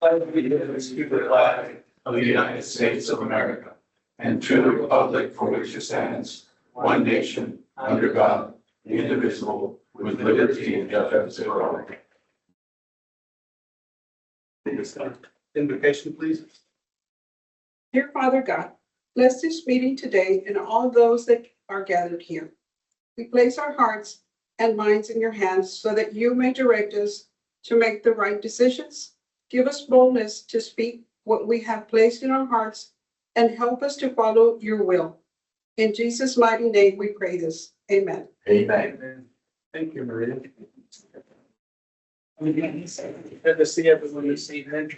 allegiance to the flag of the United States of America and to the republic for which it stands, one nation, under God, indivisible, with liberty and justice for all. Invocation, please. Dear Father God, bless this meeting today and all those that are gathered here. We place our hearts and minds in your hands so that you may direct us to make the right decisions. Give us boldness to speak what we have placed in our hearts and help us to follow your will. In Jesus' mighty name we pray this. Amen. Amen. Thank you, Maria. Good to see everyone this evening.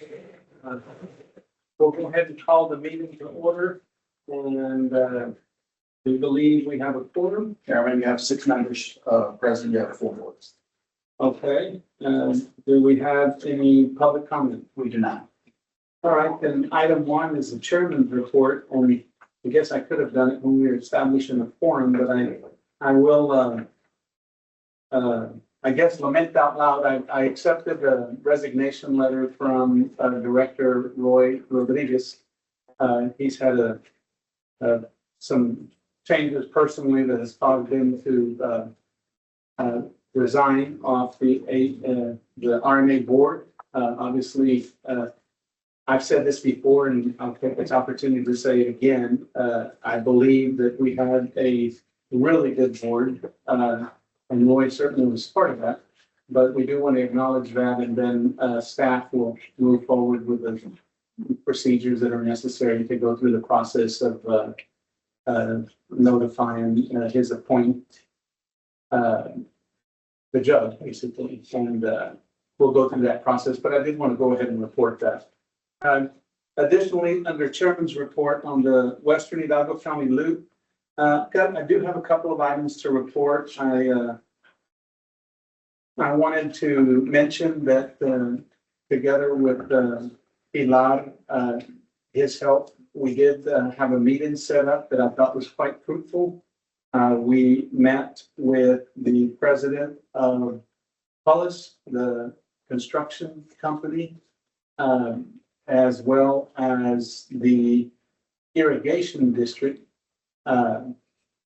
We'll go ahead and call the meeting to order, and we believe we have a quorum. Chairman, you have 6 members present, you have 4 votes. Okay, do we have any public comment? We do not. All right, then item 1 is the chairman's report, and I guess I could have done it when we were establishing a forum, but I will I guess lament out loud. I accepted a resignation letter from Director Roy Rodriguez. He's had some changes personally that has caused him to resign off the RMA board. Obviously, I've said this before, and I'll take this opportunity to say it again. I believe that we had a really good board, and Roy certainly was part of that. But we do want to acknowledge that, and then staff will move forward with the procedures that are necessary to go through the process of notifying his the judge, basically, and we'll go through that process. But I did want to go ahead and report that. Additionally, under Chairman's report on the Western Hidalgo County Loop, I do have a couple of items to report. I wanted to mention that together with Pilar, his help, we did have a meeting set up that I thought was quite fruitful. We met with the president of Pullis, the construction company, as well as the irrigation district,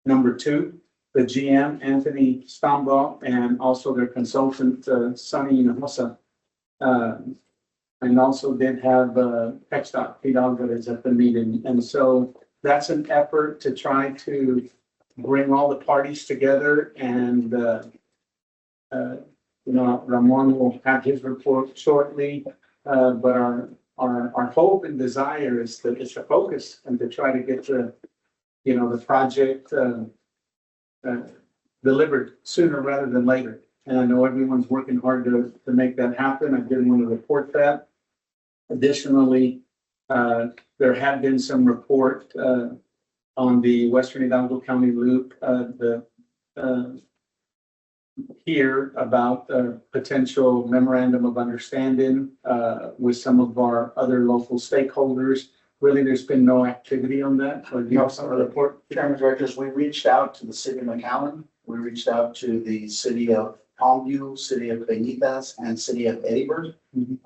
number 2, the GM, Anthony Stambaugh, and also their consultant, Sonny Hinojosa. And also did have TxDOT Hidalgo is at the meeting. And so that's an effort to try to bring all the parties together, and Ramon will have his report shortly, but our hope and desire is to focus and to try to get the project delivered sooner rather than later. And I know everyone's working hard to make that happen. I did want to report that. Additionally, there have been some report on the Western Hidalgo County Loop here about a potential memorandum of understanding with some of our other local stakeholders. Really, there's been no activity on that. Or You also report, Chairman Directors, we reached out to the city of McAllen. We reached out to the city of Palmview, city of Peñitas, and city of Eddyburg,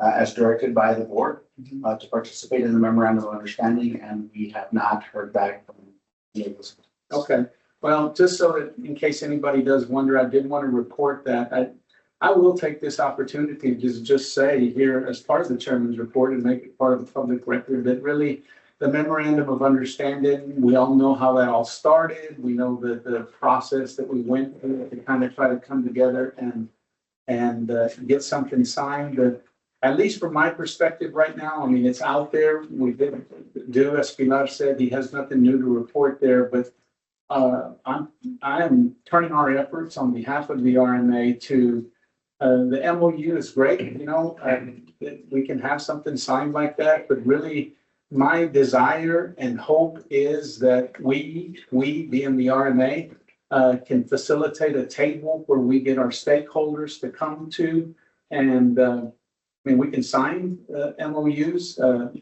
as directed by the board, to participate in the memorandum of understanding, and we have not heard back from any of those. Okay, well, just so that in case anybody does wonder, I did want to report that I will take this opportunity to just say here as part of the chairman's report and make it part of the public record that really the memorandum of understanding, we all know how that all started. We know the process that we went through to kind of try to come together and get something signed. But at least from my perspective right now, I mean, it's out there. We did do, as Pilar said, he has nothing new to report there, but I am turning our efforts on behalf of the RMA to the MOU is great, we can have something signed like that, but really my desire and hope is that we being the RMA, can facilitate a table where we get our stakeholders to come to, and we can sign MOUs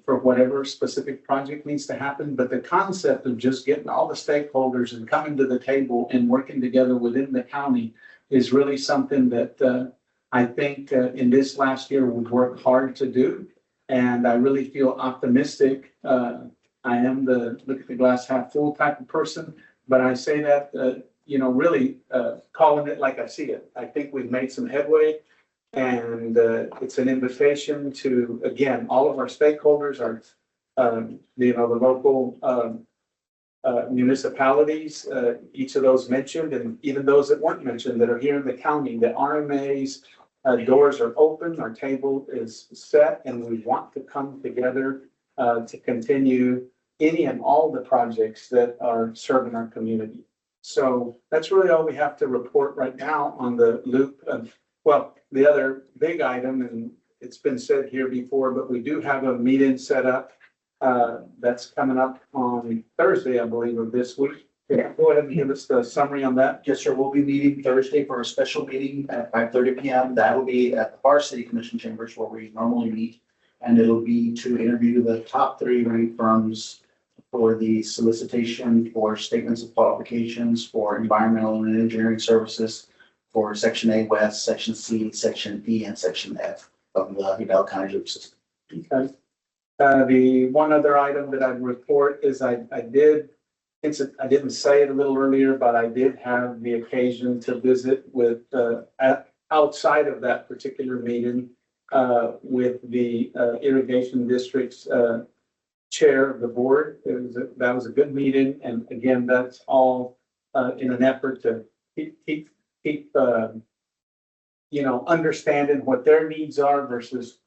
for whatever specific project needs to happen, but the concept of just getting all the stakeholders and coming to the table and working together within the county is really something that I think in this last year, we've worked hard to do, and I really feel optimistic. I am the look at the glass half full type of person, but I say that, really calling it like I see it. I think we've made some headway, and it's an invitation to, again, all of our stakeholders, the local municipalities, each of those mentioned, and even those that weren't mentioned that are here in the county, the RMA's doors are open, our table is set, and we want to come together to continue any and all the projects that are serving our community. So that's really all we have to report right now on the loop. Well, the other big item, and it's been said here before, but we do have a meeting set up that's coming up on Thursday, I believe, of this week. Yeah, go ahead and give us the summary on that. Yes, sir. We'll be meeting Thursday for a special meeting at 5:30 p.m. That will be at the Bar City Commission chambers where we normally meet. And it'll be to interview the top 3 ranked firms for the solicitation for statements of qualifications for environmental and engineering services for Section A West, Section C, Section D, and Section F of the Hidalgo County Loop System. Okay. The one other item that I'd report is I didn't say it a little earlier, but I did have the occasion to visit with, outside of that particular meeting, with the irrigation district's chair of the board. That was a good meeting, and again, that's all in an effort to keep understanding what their needs are versus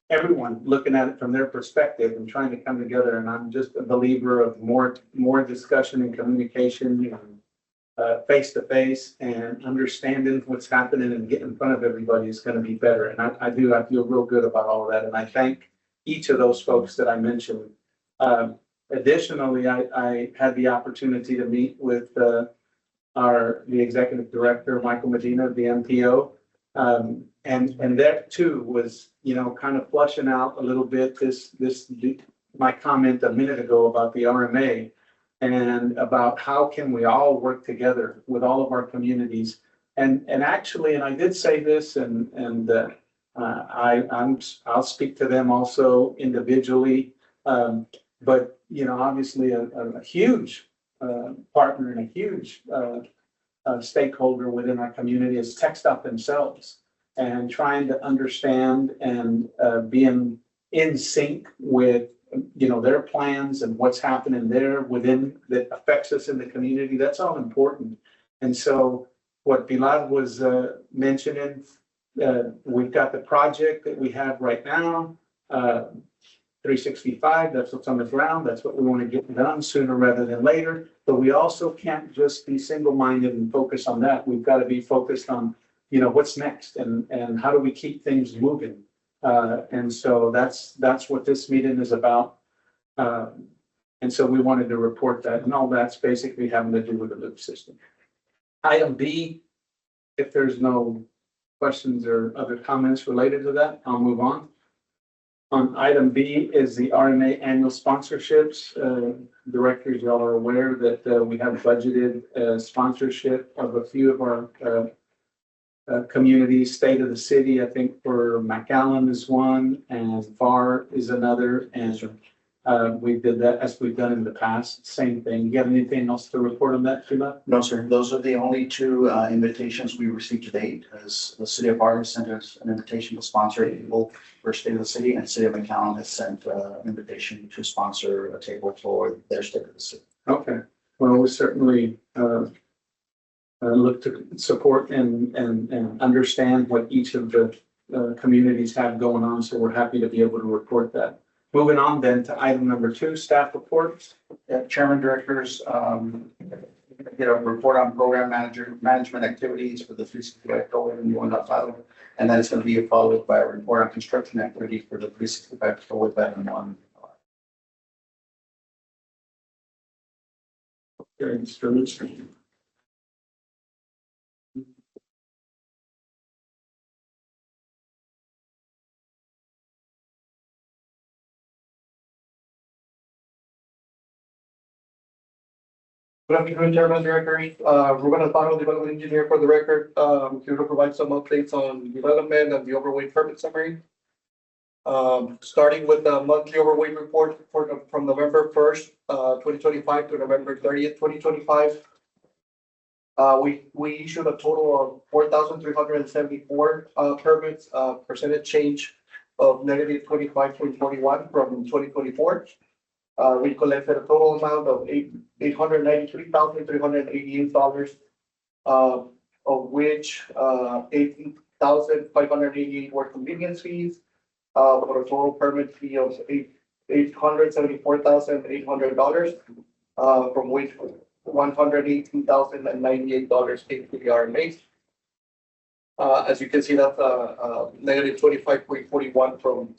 everyone looking at it from their perspective and trying to come together. And I'm just a believer of more discussion and communication, face to face, and understanding what's happening and getting in front of everybody is going to be better. And I feel real good about all of that. And I thank each of those folks that I mentioned. Additionally, I had the opportunity to meet with the executive director, Michael Medina of the MPO. And that too was, kind of flushing out a little bit my comment a minute ago about the RMA and about how can we all work together with all of our communities. And actually, and I did say this, I'll speak to them also individually. But, obviously a huge partner and a huge stakeholder within our community is TxDOT themselves, and trying to understand and being in sync with their plans and what's happening there within that affects us in the community. That's all important. And so what Pilar was mentioning, we've got the project that we have right now, 365, that's what's on the ground. That's what we want to get done sooner rather than later. But we also can't just be single-minded and focus on that. We've got to be focused on, what's next and how do we keep things moving. And so that's what this meeting is about. And so we wanted to report that, and all that's basically having to do with the loop system. Item B, if there's no questions or other comments related to that, I'll move on. On item B is the RMA annual sponsorships. Directors, y'all are aware that we have budgeted sponsorship of a few of our communities, state of the city. I think for McAllen is one, and FAR is another, and we did that as we've done in the past. Same thing. You got anything else to report on that, Sheila? No, sir. Those are the only 2 invitations we received to date. As the city of Bar sent us an invitation to sponsor a table for state of the city, and city of McAllen has sent an invitation to sponsor a table for their state of the city. Okay. Well, we certainly look to support and understand what each of the communities have going on. So we're happy to be able to report that. Moving on then to item number 2, staff reports. Chairman, directors, get a report on program management activities for the 365 COVID and 1.5. And then it's going to be followed by a report on construction activity for the 365 COVID and 1. Okay, Mr. Richard. Good afternoon, Chairman, Directors. Ruben Alfaro, Development Engineer for the record. Here to provide some updates on development and the overweight permit summary. Starting with the monthly overweight report from November 1st, 2025 to November 30th, 2025. We issued a total of 4,374 permits, percentage change of negative 25.41 from 2024. We collected a total amount of $893,388, of which 18,588 were convenience fees, for a total permit fee of $874,800, from which $118,098 paid to the RMA. As you can see, that's negative 25.41 from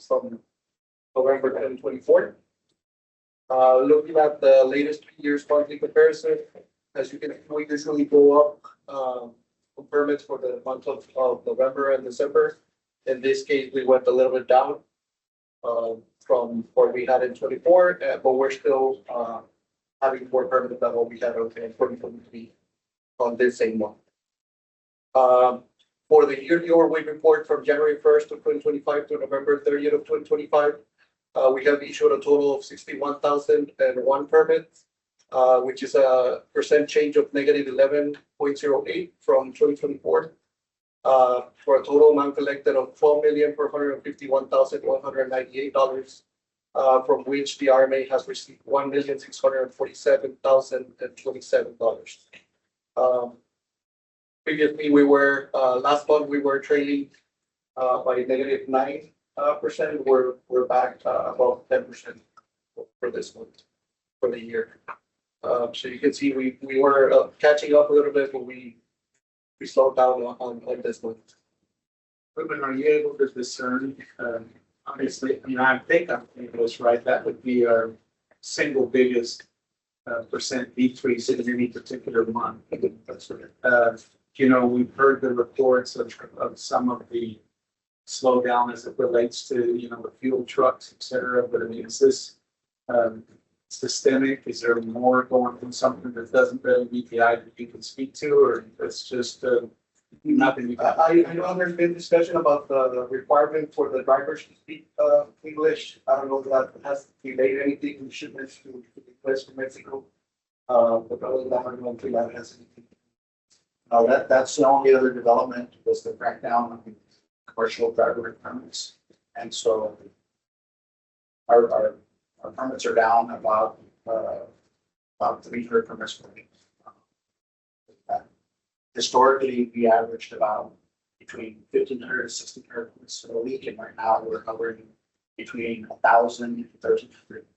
November 2024. Looking at the latest 3 years monthly comparison, as you can see, we usually go up on permits for the month of November and December. In this case, we went a little bit down from what we had in 24, but we're still having more permits than what we had in 2023 on this same month. For the yearly overweight report from January 1st of 2025 to November 30th of 2025, we have issued a total of 61,001 permits, which is a percent change of negative 11.08 from 2024, for a total amount collected of $12,451,198, from which the RMA has received $1,647,027. Previously, we were last month we were trailing by negative 9%. We're back above 10% for this month for the year. So you can see we were catching up a little bit, but we slowed down on this month. Ruben, are you able to discern, obviously, I mean, I think I'm thinking this right, that would be our single biggest percent decrease in any particular month. That's right. You know, we've heard the reports of some of the slowdown as it relates to, you know, the fuel trucks, et cetera. But I mean, is this systemic? Is there more going from something that doesn't really meet the eye that you can speak to, or it's just nothing? I know there's been discussion about the requirement for the drivers to speak English. I don't know if that has delayed anything in shipments to the place from Mexico. But other than that, I don't think that has anything. No, that's the only other development was the crackdown on commercial driver permits. And so our permits are down about 300 permits per week. Historically, we averaged about between 1,500 and 1,600 permits a week, and right now we're covering between 1,000 and 1,300.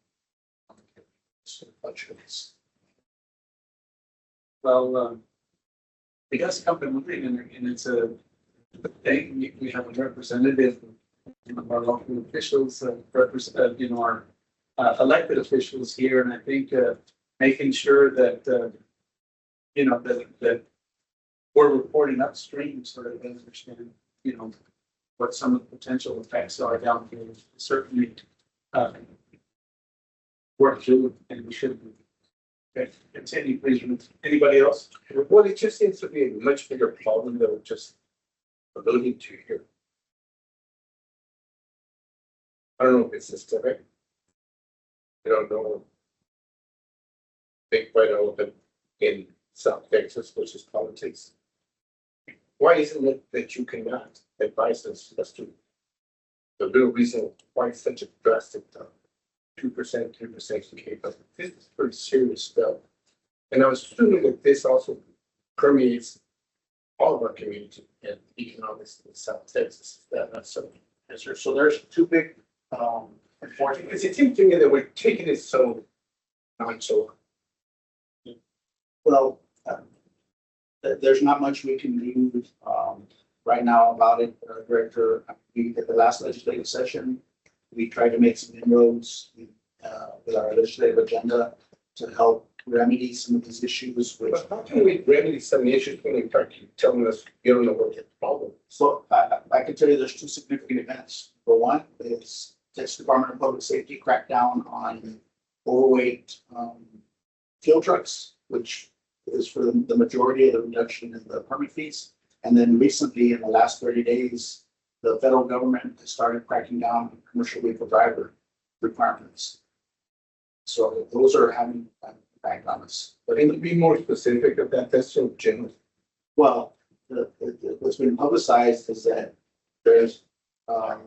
Well, the gas company, and it's a thing, we have a representative, of our local officials, represent, you know, our elected officials here, and I think making sure that, you know, that we're reporting upstream so that they understand, you know, what some of the potential effects are down here. Certainly work through, and we should. Okay, continue, please. Anybody else? Well, it just seems to be a much bigger problem than just ability to hear. I don't know if it's systemic. I don't know. Big quite open in South Texas, which is politics. Why isn't it that you cannot advise us as to the real reason why such a drastic 2%, 3% decay? But this is pretty serious stuff. And I was assuming that this also permeates all of our community and economics in South Texas. That's so. Yes, sir. So there's two big unfortunately. Because it seems to me that we're taking it so nonchalant. Well, there's not much we can do right now about it, Director. We at the last legislative session, we tried to make some inroads with our legislative agenda to help remedy some of these issues. Which, But how can we remedy some issues when you keep telling us you don't know what the problem is? so I can tell you there's two significant events. For one is Texas Department of Public Safety crackdown on overweight fuel trucks. which is for the majority of the reduction in the permit fees. And then recently, in the last 30 days, the federal government has started cracking down on commercial vehicle driver requirements. So those are having an impact on us. But can you be more specific of that? That's so general. Well, what's been publicized is that there's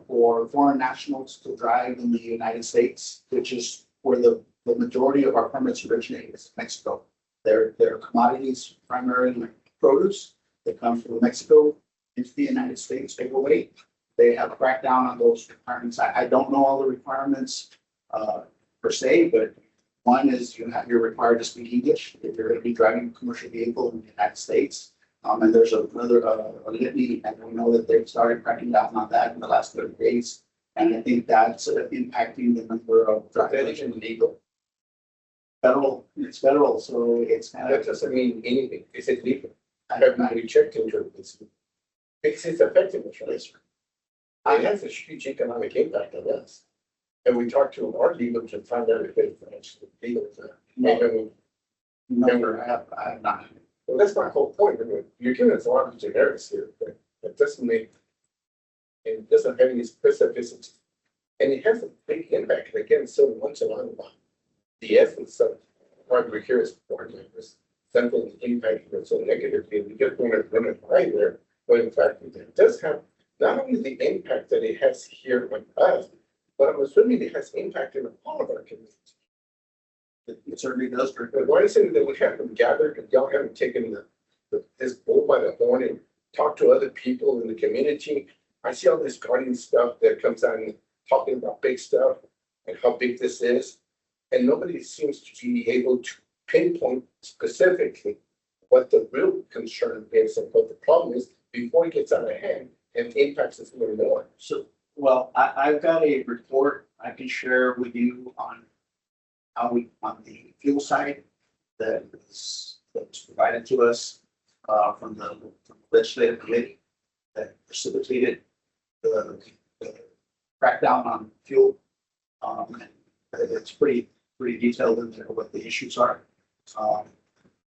for foreign nationals to drive in the United States, which is where the majority of our permits originate, is Mexico. They're commodities, primarily produce, that come from Mexico into the United States overweight. They have cracked down on those requirements. I don't know all the requirements per se, but one is you're required to speak English if you're going to be driving a commercial vehicle in the United States. And there's another a litany, and we know that they've started cracking down on that in the last 30 days. And I think that's impacting the number of drivers illegal. Federal, it's federal, so it's kind That of. doesn't mean anything. Is it legal? I have not really checked into it. It's effective, right? It has a huge economic impact on us. And we talked to our legal to find out if it's actually legal to make them. Number, I have not. Well, that's my whole point. I mean, you're giving us a lot of generics here, but it doesn't make, it doesn't have any specificity. And it has a big impact. And again, so much along the essence of what we're here is board members. Something impacting us so negatively. We just want to run it right there. But in fact, it does have not only the impact that it has here with us, but I'm assuming it has impact in all of our communities. It certainly does. But why is it that we haven't gathered and y'all haven't taken this bull by the horn and talked to other people in the community? I see all this guardian stuff that comes out and talking about big stuff and how big this is. And nobody seems to be able to pinpoint specifically what the real concern is and what the problem is before it gets out of hand and impacts us even more. So, well, I've got a report I can share with you on how we, on the fuel side, that's provided to us from the legislative committee that precipitated the crackdown on fuel. And it's pretty detailed in there what the issues are.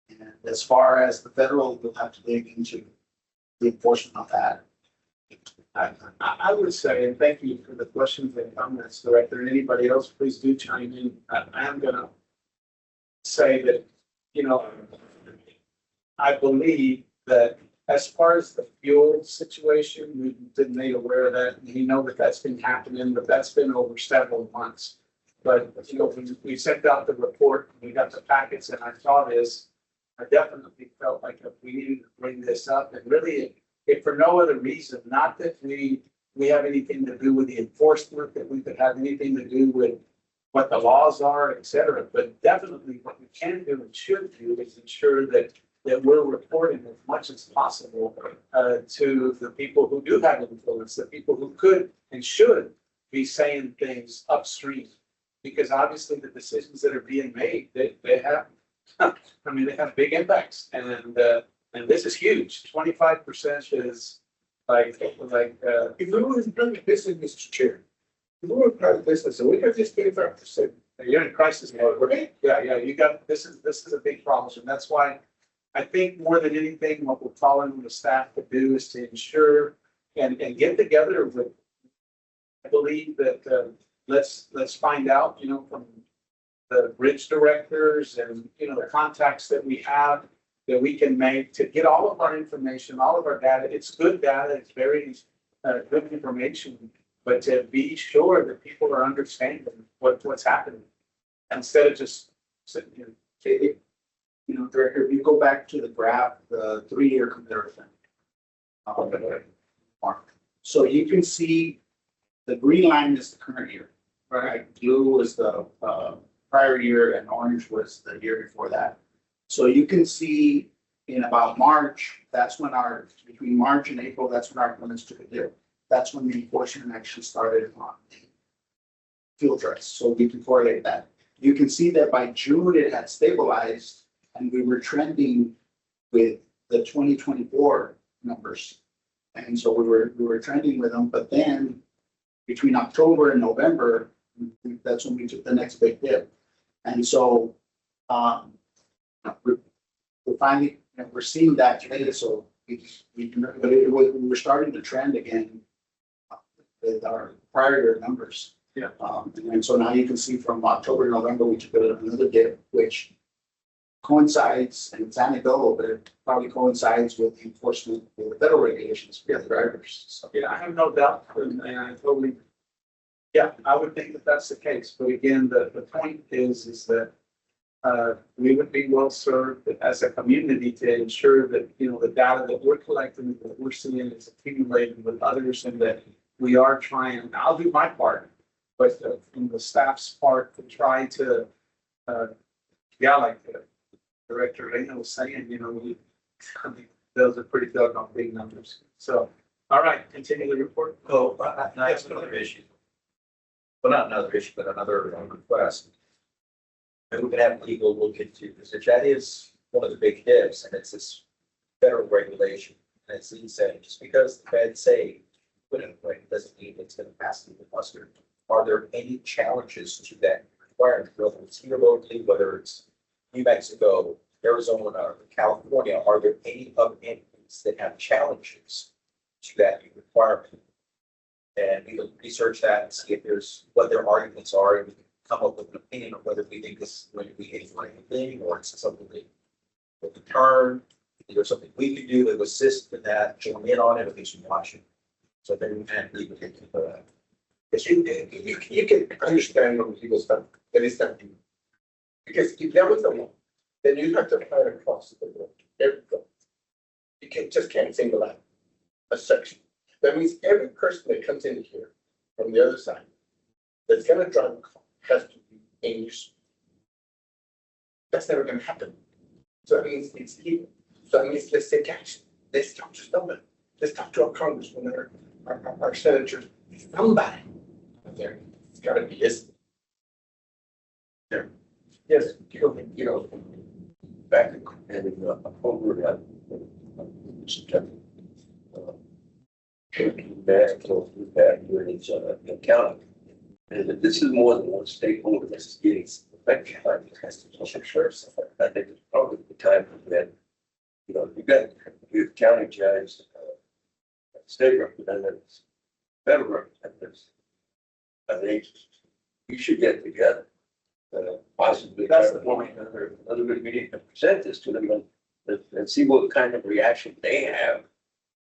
And as far as the federal, we'll have to dig into the enforcement of that. I would say, and thank you for the questions and comments, Director, and anybody else, please do chime in. I am gonna say that, you know, I believe that as far as the fuel situation, we've been made aware of that. We know that that's been happening, but that's been over several months. But, you know, we sent out the report, we got the packets, and I saw this. I definitely felt like if we needed to bring this up, and really, if for no other reason, not that we have anything to do with the enforcement, that we could have anything to do with what the laws are, et cetera, but definitely what we can do and should do is ensure that we're reporting as much as possible to the people who do have influence, the people who could and should be saying things upstream. Because obviously the decisions that are being made, they have, I mean, they have big impacts, and this is huge. 25% is like. If we were in private business, Mr. Chair, if we were in private business and we have this 25%. You're in crisis mode, right? Yeah, you got, this is a big problem, and that's why I think more than anything, what we're calling on the staff to do is to ensure and get together with, I believe that, let's find out, you know, from the bridge directors and, you know, the contacts that we have that we can make to get all of our information, all of our data. It's good data, it's very good information, but to be sure that people are understanding what's happening instead of just sitting here. You know, Director, if you go back to the graph, the 3-year comparison. So you can see the green line is the current year, right? Blue was the prior year and orange was the year before that. So you can see in about March, that's when between March and April, that's when our permits took a dip. That's when the enforcement actually started on the fuel trucks. So we can correlate that. You can see that by June, it had stabilized and we were trending with the 2024 numbers. And so we were trending with them, but then between October and November, that's when we took the next big dip. And so we're finally, we're seeing that today, so but we're starting to trend again with our prior year numbers. Yeah. And so now you can see from October, November, we took another dip, which coincides, and it's anecdotal, but it probably coincides with the enforcement of the federal regulations for the drivers. So, Yeah, I have no doubt, and I totally, yeah, I would think that that's the case, but again, the point is that we would be well served as a community to ensure that, you know, the data that we're collecting, that we're seeing is accumulated with others, and that we are trying, I'll do my part, but from the staff's part to try to, yeah, like Director Reina was saying, you know, I think those are pretty doggone big numbers. So, all right, continue the report. Oh, I have another issue. Well, not another issue, but another request. And we can have legal look into this, which that is one of the big ifs, and it's this federal regulation. And it's said, just because the feds say put it in place doesn't mean it's going to pass through the muster. Are there any challenges to that requirement, whether it's here locally, whether it's New Mexico, Arizona, or California? Are there any other entities that have challenges to that requirement? And we will research that and see if there's what their arguments are, and we can come up with an opinion on whether we think this is going to be a right thing or it's something that will deter. Is there something we could do to assist in that, join in on it, at least watch it? So then we can leave it. Because you can understand when people start, that is something. Because if there was a law, then you have to apply it across the board, everything. You can't single out a section. That means every person that comes in here from the other side that's gonna drive a car has to be English. That's never gonna happen. So that means it's legal. So that means let's take action. Let's talk to somebody. Let's talk to our congressman, our senators, somebody. There, it's gotta be his. Yes. You know, back in October, September. Back here in county. And this is more than one stakeholder that's getting affected by these kinds of sheriffs. I think it's probably the time that, you know, you have county judges, state representatives, federal representatives. I think you should get together. Possibly That's the point. Another good meeting to present this to them and see what kind of reaction they have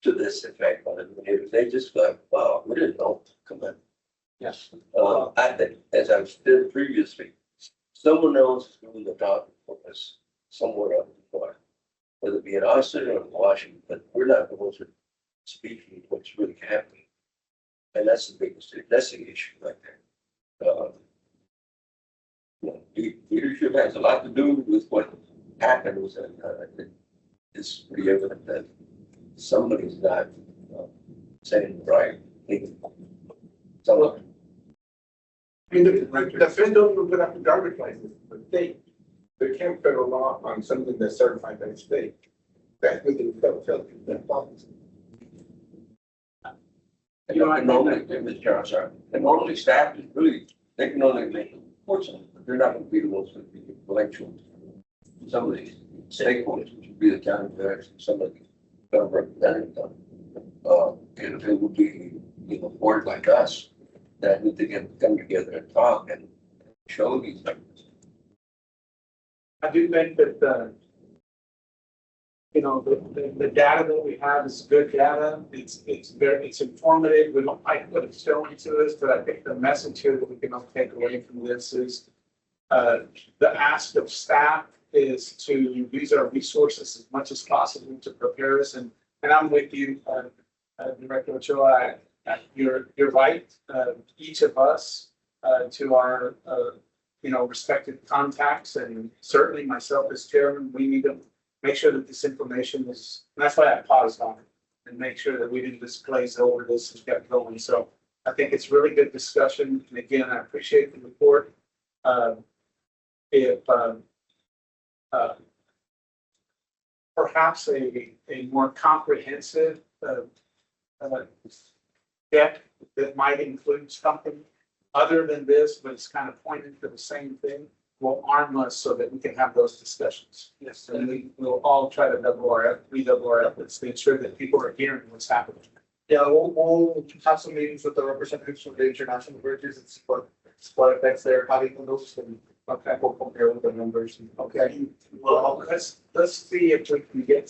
to this effect on it. If they just go, wow, we didn't know. Come on. Yes. I think, as I've said previously, someone else is doing the talking for us somewhere up in Florida, whether it be in Austin or in Washington, but we're not the ones that speak what's really happening. And that's the biggest, that's the issue right there. Leadership has a lot to do with what happens, and it's pretty evident that somebody's not saying the right thing. Someone. I mean, the feds don't even put up the driver's license, but they can't federal law on something that's certified by the state. That's within the federal policy. You know, Mr. Chair, sorry. And normally staff is really, they can only make reports on it, but they're not going to be the ones that be intellectual. Some of these stakeholders, which would be the county judge, some of the federal representatives, and it would be, you know, board like us that need to come together and talk and show these numbers. I do think that, you know, the data that we have is good data. It's informative. We don't like put a stone to this, but I think the message here that we can all take away from this is the ask of staff is to use our resources as much as possible to prepare us. And I'm with you, Director Ochoa. You're right. Each of us to our you know, respective contacts, and certainly myself as chairman, we need to make sure that this information is, and that's why I paused on it, and make sure that we didn't just glaze over this and get going. So I think it's really good discussion. And again, I appreciate the report. If perhaps a more comprehensive deck that might include something other than this, but it's kind of pointing to the same thing, will arm us so that we can have those discussions. Yes. And we'll all try to redouble our efforts to ensure that people are hearing what's happening. Yeah, we'll have some meetings with the representatives from the international bridges and see what effects they're having on those and we'll compare with the numbers. Okay, well, let's see if we can get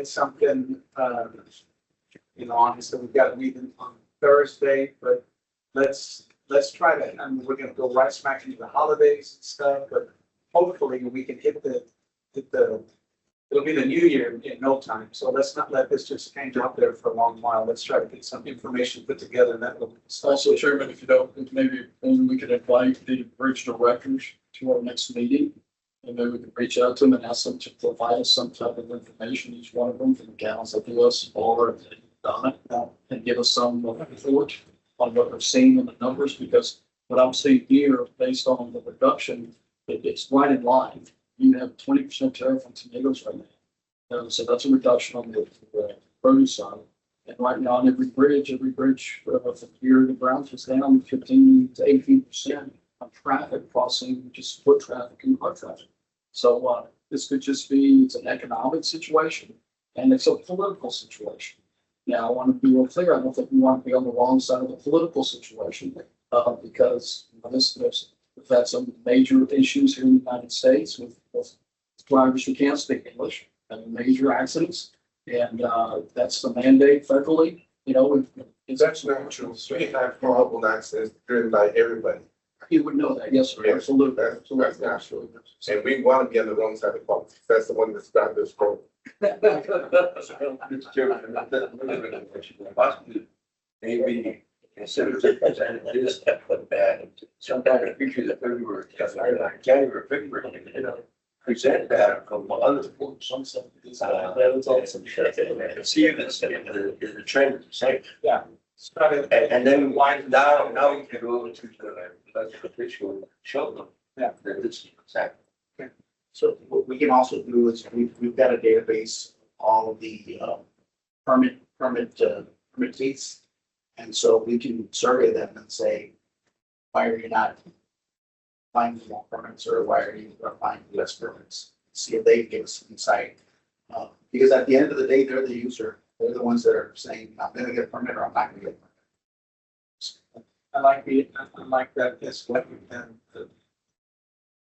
something, obviously we've got a meeting on Thursday, but let's try to, I mean, we're gonna go right smack into the holidays and stuff, but hopefully we can hit the, it'll be the new year in no time, so let's not let this just hang out there for a long while. Let's try to get some information put together and that will. Also, Chairman, if you don't, maybe we could invite the bridge directors to our next meeting. And maybe we could reach out to them and ask them to provide us some type of information, each one of them from gallons of US or Donna, and give us some report on what we're seeing in the numbers, because what I'm seeing here, based on the reduction, it's right in line. You have 20% tariff on tomatoes right now. So that's a reduction on the produce side. And right now on every bridge from here to Browns is down 15 to 18% on traffic crossing, just foot traffic and car traffic. So this could just be, it's an economic situation and it's a political situation. Now, I want to be real clear. I don't think we want to be on the wrong side of the political situation because we've had some major issues here in the United States with drivers who can't speak English and major accidents. And that's the mandate federally, That's not true. We have horrible accidents driven by everybody. You would know that, yes, sir, Yeah, absolutely. That's not true. And we want to be on the wrong side of politics. That's the one that started this program. Mr. Chairman, possibly maybe consider representatives that put bad sometime in the future that February, January, February, present that from other folks. See if it's the trend is the same. Yeah. And then now we can go over to the elected official and show them that this is exactly. So what we can also do is we've got a database, of all of the permittees. And so we can survey them and say, why are you not applying for more permits, or why are you applying for less permits? See if they give us some insight. Because at the end of the day, they're the user. They're the ones that are saying, I'm gonna get a permit or I'm not gonna get a permit. I like that. That's what we've done.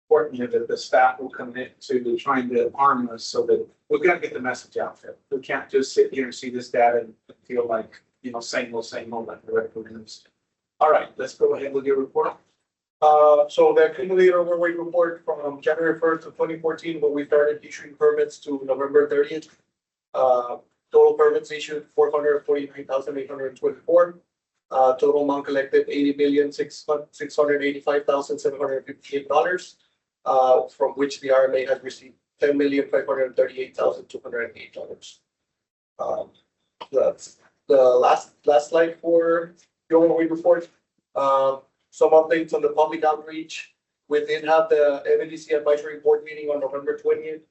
Important that the staff will commit to trying to arm us so that we've got to get the message out there. We can't just sit here and see this data and feel like, same old like the referendums. All right, let's go ahead with your report. So the accumulator overweight report from January 1st of 2014, when we started issuing permits, to November 30th. Total permits issued 449,824. Total amount collected $80,685,758. From which the RMA has received $10,538,208. That's the last slide for the overweight report. Some updates on the public outreach. We did have the MNDC advisory board meeting on November 20th.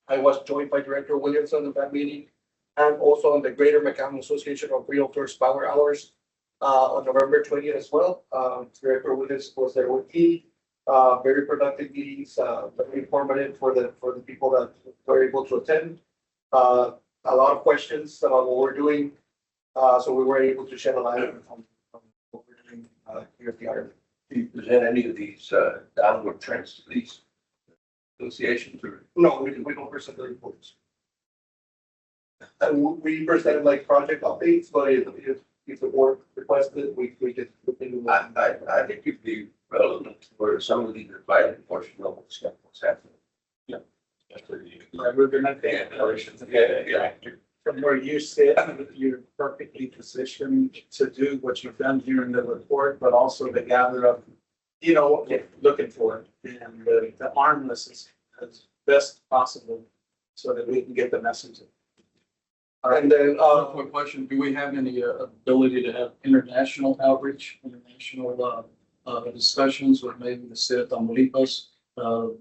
I was joined by Director Williamson at that meeting, and also on the Greater McAllen Association of Realtors Power Hours on November 20th as well. Director Williams was there with me. Very productive meetings, very informative for the people that were able to attend. A lot of questions about what we're doing, so we were able to shed a light on what we're doing here at the RMA. Do you present any of these downward trends to these associations, or? No, we don't present the reports. And we presented like project updates, but if the board requested, we can do that. I think it'd be relevant for some of these invited portion level schedules happening. Yeah. We're gonna take from where you sit, you're perfectly positioned to do what you've done here in the report, but also to gather up, what we're looking for, and to arm us as best possible so that we can get the message. And then, Quick question, do we have any ability to have international outreach, international discussions with maybe the state of Tamaulipas, the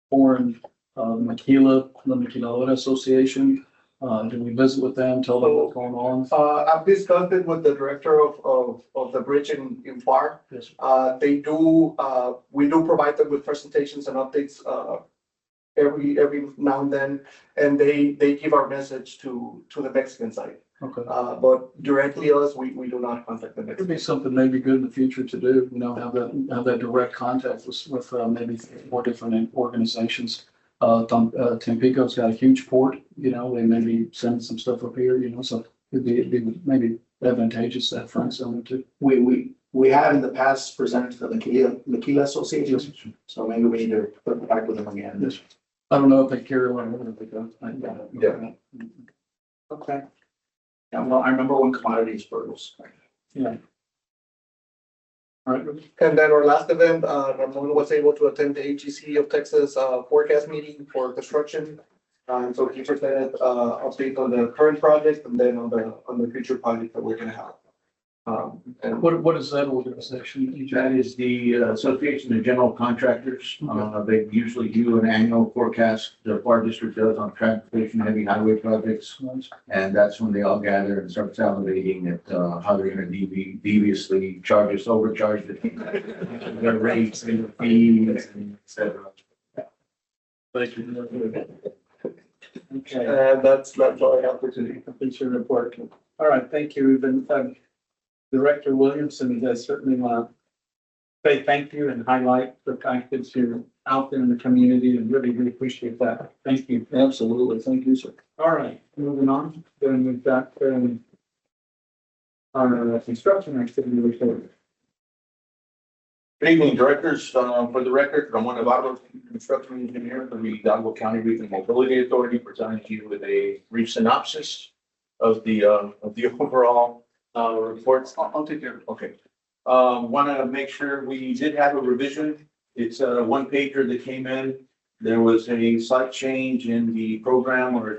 foreign the Maquiladora Association, Do we visit with them, tell them what's going on? I've discussed it with the director of the bridge in FAR. Yes. They do, we do provide them with presentations and updates, every now and then. And they give our message to the Mexican side. Okay. But directly us, we do not contact the It'd Mexican. be something maybe good in the future to do, you know, have that direct contact with maybe more different organizations. Tampico's got a huge port, you know, they maybe send some stuff up here, you know, so it'd be maybe advantageous to have friends on it too. We have in the past presented to the Maquila Association, so maybe we need to put back with them again. Yes. I don't know if they carry a lot of it, Yeah. Okay. Yeah, well, I remember when commodities rose. Yeah. All right. And then our last event, Ramon was able to attend the HEC of Texas forecast meeting for construction. And so he presented update on the current project and then on the future project that we're gonna have. And What is that organization? That is the Association of General Contractors. They usually do an annual forecast, the FAR district does on transportation, heavy highway projects. And that's when they all gather and start salivating at how they're gonna deviously charge us, overcharge their rates and fees, and et cetera. Thank you. Okay. and that's all I have for today. Complete your report. All right, thank you. We've been, Director Williamson does certainly want to say thank you and highlight the fact that you're out there in the community and really, really appreciate that. Thank you. Absolutely. Thank you, sir. All right, moving on. Then we've got, our construction activity report. Good evening, directors. For the record, Ramon Navarro, construction engineer for the Hidalgo County Regional Mobility Authority, presenting to you with a brief synopsis of the overall reports. I'll take care of it. Okay. Want to make sure we did have a revision. It's a one pager that came in. There was a slight change in the program or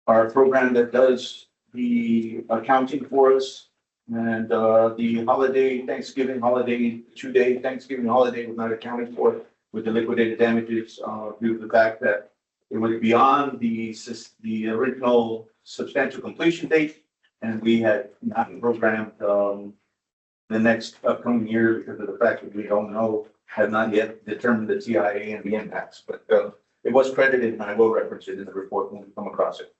our program that does the accounting for us. And the holiday, Thanksgiving holiday, 2-day Thanksgiving holiday was not accounted for with the liquidated damages due to the fact that it was beyond the original substantial completion date. And we had not programmed the next upcoming year because of the fact that we don't know, have not yet determined the TIA and the impacts. But it was credited, and I will reference it in the report when we come across it.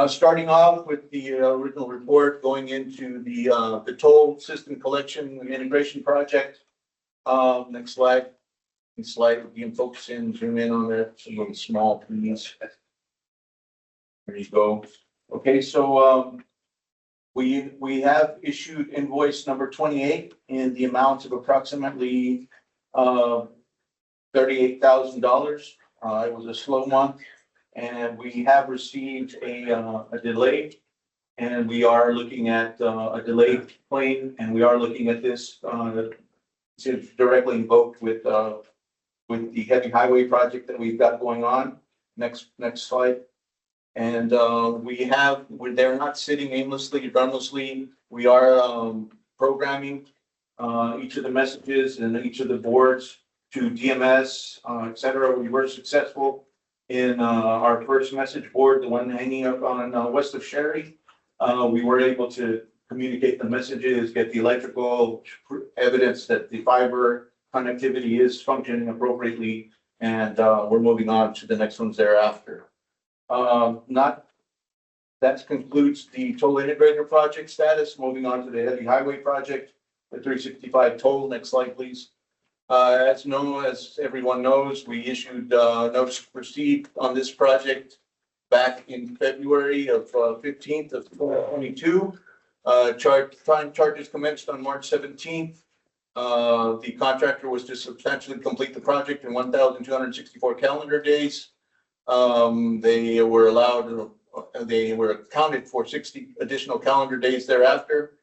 Starting off with the original report, going into the toll system collection and integration project. Next slide. Next slide, we can focus in, zoom in on that. It's a little small, please. There you go. Okay, so we have issued invoice number 28 in the amount of approximately $38,000. It was a slow month. And we have received a delay, and we are looking at a delayed claim, and we are looking at this directly invoked with the heavy highway project that we've got going on. Next slide. And they're not sitting aimlessly, harmlessly. We are programming each of the messages and each of the boards to DMS, et cetera. We were successful in our first message board, the one hanging up on west of Sherry. We were able to communicate the messages, get the electrical evidence that the fiber connectivity is functioning appropriately, and we're moving on to the next ones thereafter. That concludes the toll integrator project status. Moving on to the heavy highway project, the 365 toll. Next slide, please. As everyone knows, we issued notice to proceed on this project back in February of 15th of 2022. Time charges commenced on March 17th. The contractor was to substantially complete the project in 1,264 calendar days. They were accounted for 60 additional calendar days thereafter.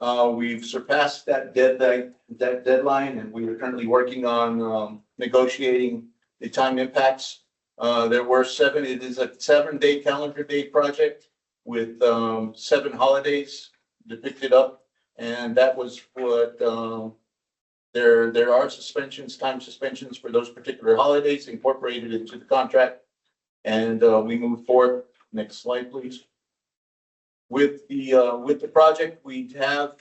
We've surpassed that deadline, and we are currently working on negotiating the time impacts. It is a 7-day calendar day project with 7 holidays depicted up, and that was what there are time suspensions for those particular holidays incorporated into the contract, and we moved forward Next slide, please. With the project, we have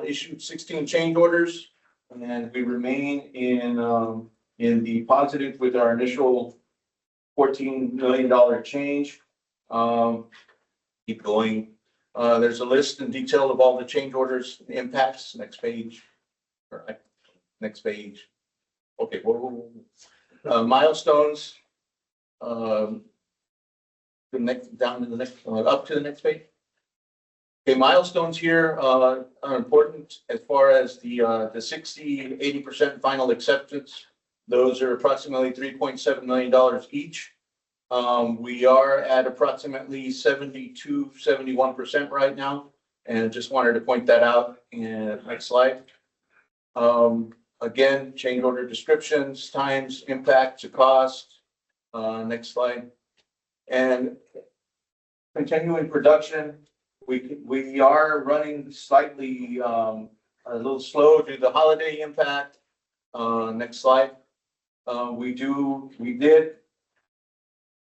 issued 16 change orders, and we remain in the positive with our initial $14 million change. Keep going. There's a list and detail of all the change orders, the impacts. Next page. All right. Next page. Okay. Milestones. The next down to the next up to the next page. Okay, milestones here are important as far as the 80% final acceptance. Those are approximately $3.7 million each. We are at approximately 71% right now, and just wanted to point that out. And next slide. Again, change order descriptions, times, impact to cost. Next slide. And continuing production. We are running slightly a little slow due to the holiday impact. Next slide. We did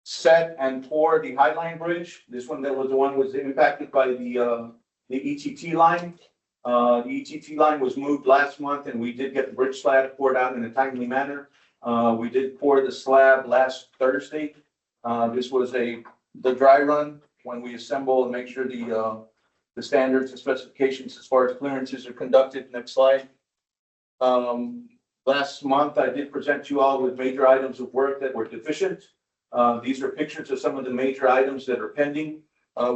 set and pour the Highline Bridge. This one that was the one was impacted by the ETT line. The ETT line was moved last month, and we did get the bridge slab poured out in a timely manner. We did pour the slab last Thursday. This was the dry run when we assemble and make sure the standards and specifications as far as clearances are conducted. Next slide. Last month, I did present you all with major items of work that were deficient. These are pictures of some of the major items that are pending.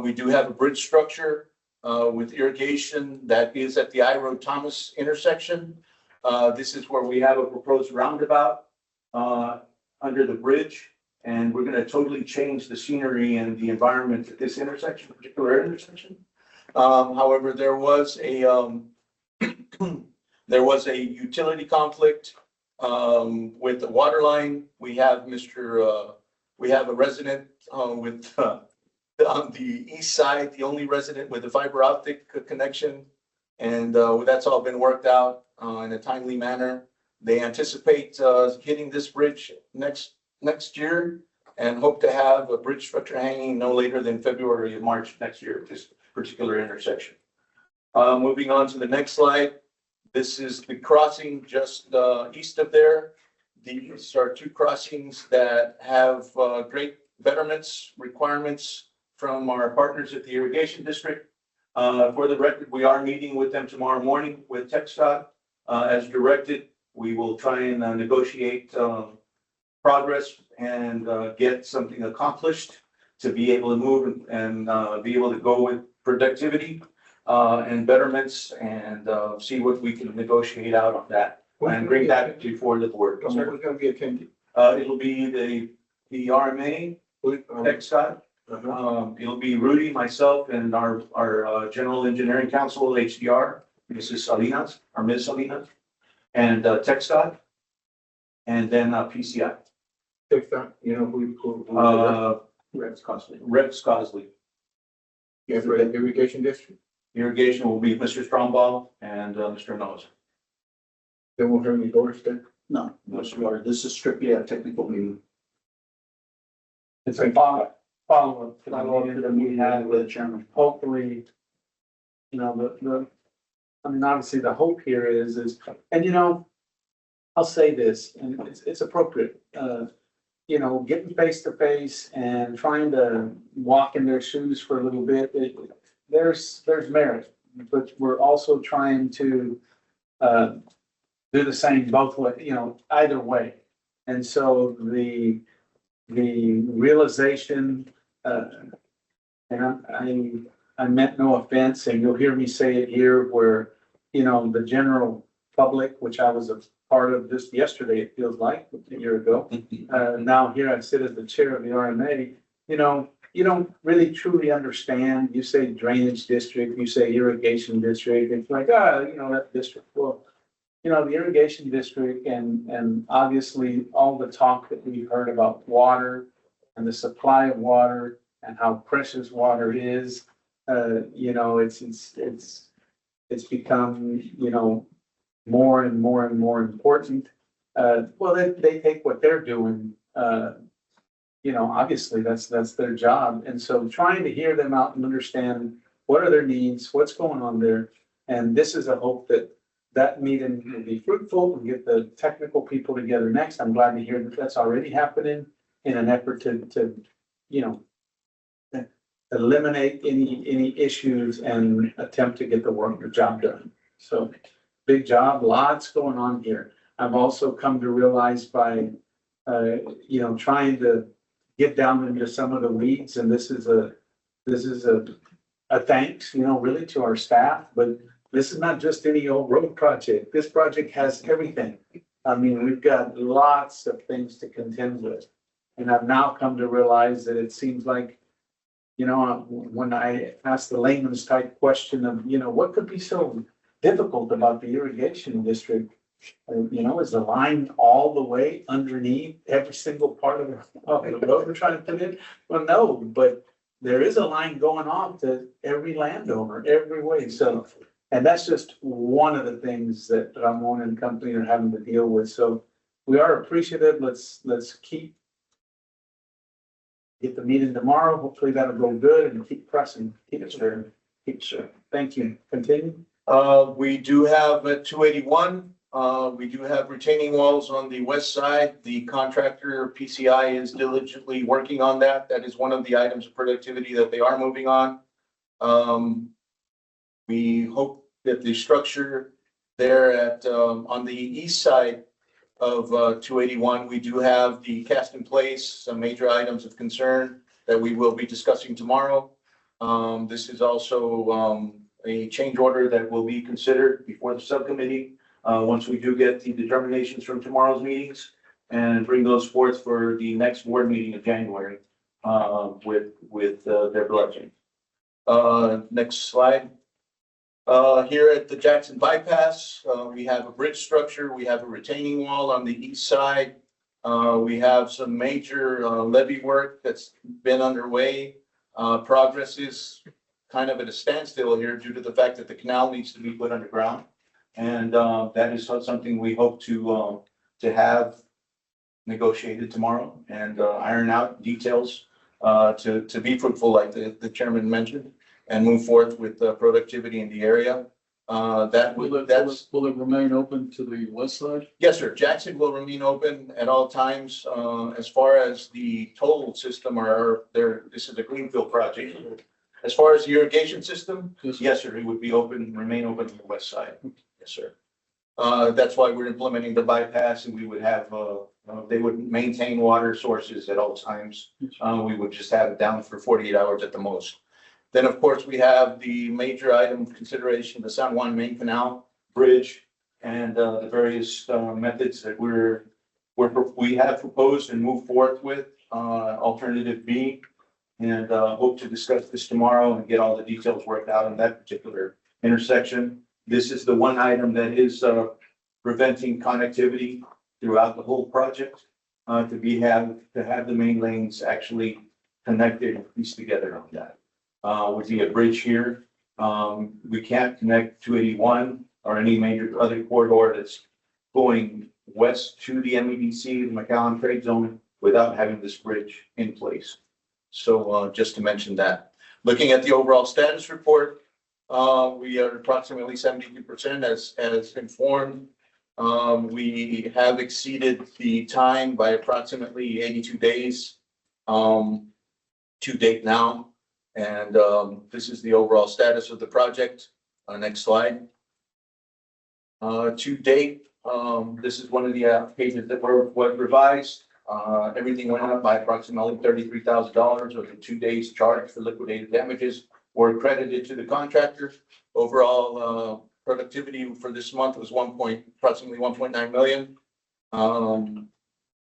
We do have a bridge structure with irrigation that is at the I Road Thomas intersection. This is where we have a proposed roundabout under the bridge, and we're going to totally change the scenery and the environment at this intersection, particular intersection. However, there was a utility conflict with the water line. We have a resident with on the east side, the only resident with a fiber optic connection, and that's all been worked out in a timely manner. They anticipate hitting this bridge next year, and hope to have a bridge structure hanging no later than February or March next year at this particular intersection. Moving on to the next slide. This is the crossing just east of there. These are two crossings that have great betterments requirements from our partners at the irrigation district. For the record, we are meeting with them tomorrow morning with TxDOT as directed. We will try and negotiate progress and get something accomplished to be able to move and be able to go with productivity and betterments and see what we can negotiate out on that and bring that before the board. Who's going to be attending? It'll be the RMA, TxDOT. It'll be Rudy, myself, and our general engineering counsel, HDR, Mrs. Salinas, or Ms. Salinas, and TxDOT, and then PCI. TxDOT, you know who Rex Cosley. Rex Cosley. you have for the irrigation district? Irrigation will be Mr. Strombaugh and Mr. Nose. They won't have any doors there? No, sure. This is strictly a technical meeting. It's a follow-up to the meeting that we had with the with, chairman. hopefully, you know, I mean, obviously the hope here is, and you know, I'll say this, and it's appropriate, you know, getting face to face and trying to walk in their shoes for a little bit, there's merit, but we're also trying to, do the same both way, you know, either way. And so the realization, and I meant no offense, and you'll hear me say it here where, you know, the general public, which I was a part of just yesterday, it feels like a year ago. Now here I sit as the chair of the RMA, you know, you don't really truly understand. You say drainage district, you say irrigation district, it's like, you know, that district. Well, you know, the irrigation district and obviously all the talk that we've heard about water and the supply of water and how precious water is, you know, it's become, you know, more and more and more important. Well, they take what they're doing, obviously that's their job. And so trying to hear them out and understand what are their needs, what's going on there. And this is a hope that that meeting will be fruitful and get the technical people together next. I'm glad to hear that that's already happening in an effort to, you know, eliminate any issues and attempt to get the job done. So big job, lots going on here. I've also come to realize by, trying to get down into some of the weeds, and this is a thanks, really to our staff, but this is not just any old road project. This project has everything. I mean, we've got lots of things to contend with. And I've now come to realize that it seems like, when I ask the layman's type question of, what could be so difficult about the irrigation district? Is the line all the way underneath every single part of the road we're trying to put in? Well, no, but there is a line going on to every landowner, every way. So, and that's just one of the things that Ramon and company are having to deal with. So we are appreciative. Let's get the meeting tomorrow. Hopefully that'll go good and keep pressing. Keep it sure. Thank you. Continue. We do have at 281, we do have retaining walls on the west side. The contractor PCI is diligently working on that. That is one of the items of productivity that they are moving on. We hope that the structure there on the east side of 281, we do have the cast in place, some major items of concern that we will be discussing tomorrow. This is also a change order that will be considered before the subcommittee once we do get the determinations from tomorrow's meetings and bring those forth for the next board meeting of January with their blessing. Next slide. Here at the Jackson bypass, we have a bridge structure. We have a retaining wall on the east side. We have some major levee work that's been underway. Progress is kind of at a standstill here due to the fact that the canal needs to be put underground. And that is something we hope to have negotiated tomorrow and iron out details to be fruitful, like the chairman mentioned, and move forth with productivity in the area. Will it remain open to the west side? Yes, sir. Jackson will remain open at all times. As far as the toll system this is a greenfield project. As far as the irrigation system, yes, sir, it would be remain open on the west side. Yes, sir. That's why we're implementing the bypass, and we would have, they would maintain water sources at all times. We would just have it down for 48 hours at the most. Then, of course, we have the major item of consideration, the San Juan Main Canal Bridge, and the various methods that we have proposed and moved forth with, alternative B, and hope to discuss this tomorrow and get all the details worked out on that particular intersection. This is the one item that is preventing connectivity throughout the whole project, to have the main lanes actually connected and pieced together on that. Would be a bridge here. We can't connect 281 or any major other corridor that's going west to the MEDC, the McAllen Trade Zone, without having this bridge in place. So just to mention that. Looking at the overall status report, we are approximately 72% as informed. We have exceeded the time by approximately 82 days to date now. And this is the overall status of the project. Next slide. To date, this is one of the applications that was revised. Everything went up by approximately $33,000 of the 2 days charged for liquidated damages were credited to the contractor. Overall productivity for this month was approximately 1.9 million.